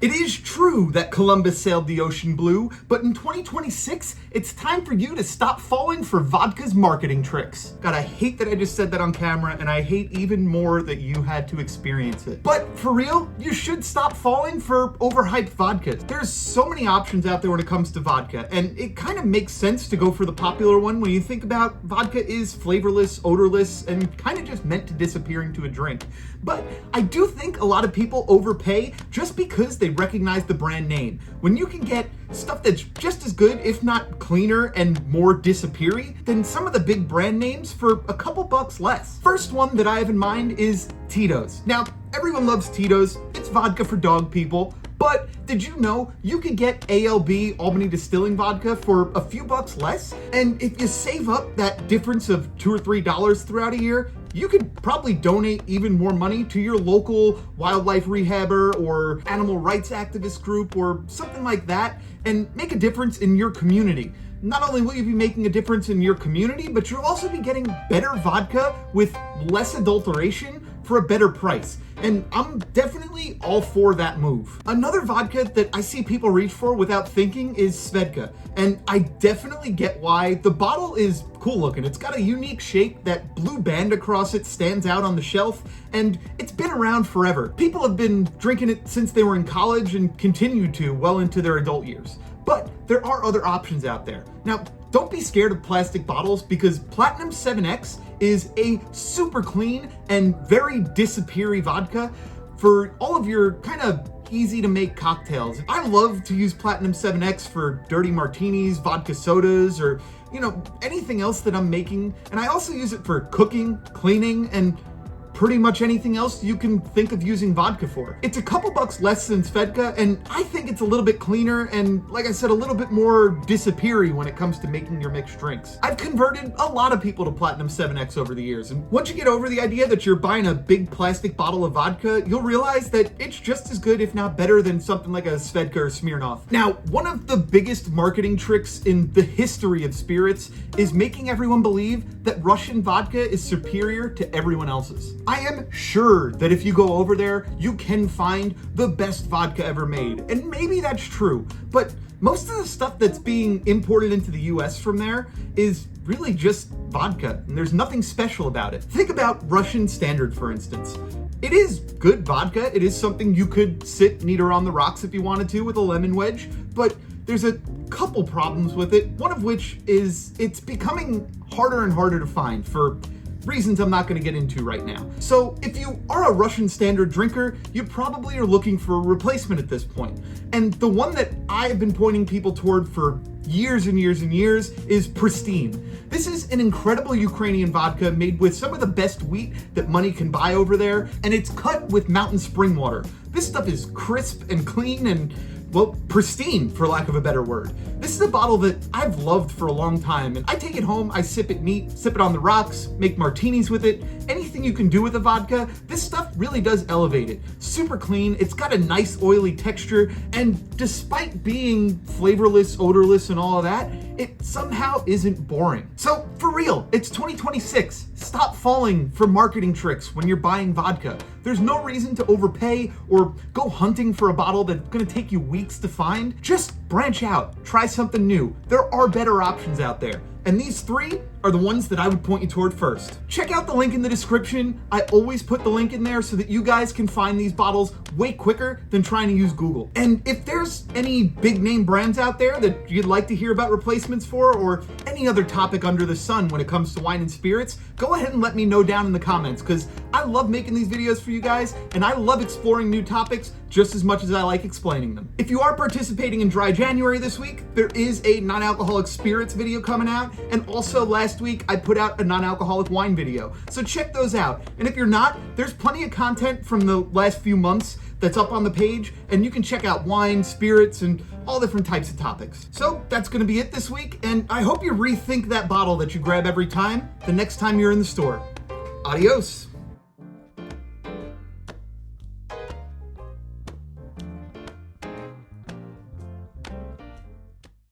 It is true that Columbus sailed the ocean blue, but in 2026, it's time for you to stop falling for vodka's marketing tricks. God, I hate that I just said that on camera, and I hate even more that you had to experience it. But for real, you should stop falling for overhyped vodkas. There's so many options out there when it comes to vodka, and it kind of makes sense to go for the popular one when you think about vodka is flavorless, odorless, and kind of just meant to disappear into a drink. But I do think a lot of people overpay just because they recognize the brand name. When you can get stuff that's just as good, if not cleaner and more disappear-y than some of the big brand names for a couple bucks less. First one that I have in mind is Tito's. Now, everyone loves Tito's. It's vodka for dog people. But did you know you could get ALB, Albany Distilling Vodka, for a few bucks less? And if you save up that difference of $2 or $3 throughout a year, you could probably donate even more money to your local wildlife rehabber or animal rights activist group or something like that and make a difference in your community. Not only will you be making a difference in your community, but you'll also be getting better vodka with less adulteration for a better price. And I'm definitely all for that move. Another vodka that I see people reach for without thinking is Vodka. And I definitely get why. The bottle is cool looking. It's got a unique shape. That blue band across it stands out on the shelf, and it's been around forever. People have been drinking it since they were in college and continue to well into their adult years. But there are other options out there. Now, don't be scared of plastic bottles because Platinum 7X is a super clean and very disappear-y vodka for all of your kind of easy to make cocktails. I love to use Platinum 7X for dirty martinis, vodka sodas, or anything else that I'm making. And I also use it for cooking, cleaning, and pretty much anything else you can think of using vodka for. It's a couple bucks less than Vodka, and I think it's a little bit cleaner and, like I said, a little bit more disappear-y when it comes to making your mixed drinks. I've converted a lot of people to Platinum 7X over the years, and once you get over the idea that you're buying a big plastic bottle of vodka, you'll realize that it's just as good, if not better, than something like a Vodka or Smirnoff. Now, one of the biggest marketing tricks in the history of spirits is making everyone believe that Russian vodka is superior to everyone else's. I am sure that if you go over there, you can find the best vodka ever made. And maybe that's true, but most of the stuff that's being imported into the US from there is really just vodka, and there's nothing special about it. Think about Russian Standard, for instance. It is good vodka. It is something you could sit and eat around the rocks if you wanted to with a lemon wedge, but there's a couple problems with it, one of which is it's becoming harder and harder to find for reasons I'm not going to get into right now. So if you are a Russian Standard drinker, you probably are looking for a replacement at this point. And the one that I have been pointing people toward for years and years and years is Pristine. This is an incredible Ukrainian vodka made with some of the best wheat that money can buy over there, and it's cut with mountain spring water. This stuff is crisp and clean and, well, pristine, for lack of a better word. This is a bottle that I've loved for a long time, and I take it home, I sip it neat, sip it on the rocks, make martinis with it. Anything you can do with a vodka, this stuff really does elevate it. Super clean, it's got a nice oily texture, and despite being flavorless, odorless, and all of that, it somehow isn't boring. So for real, it's 2026. Stop falling for marketing tricks when you're buying vodka. There's no reason to overpay or go hunting for a bottle that's gonna take you weeks to find. Just branch out, try something new. There are better options out there. And these three are the ones that I would point you toward first. Check out the link in the description. I always put the link in there so that you guys can find these bottles way quicker than trying to use Google. And if there's any big name brands out there that you'd like to hear about replacements for, or any other topic under the sun when it comes to wine and spirits, go ahead and let me know down in the comments, because I love making these videos for you guys, and I love exploring new topics just as much as I like explaining them. If you are participating in Dry January this week, there is a non-alcoholic spirits video coming out, and also last week I put out a non-alcoholic wine video. So check those out. And if you're not, there's plenty of content from the last few months that's up on the page, and you can check out wine, spirits, and all different types of topics. So that's gonna be it this week, and I hope you rethink that bottle that you grab every time the next time you're in the store. Adios.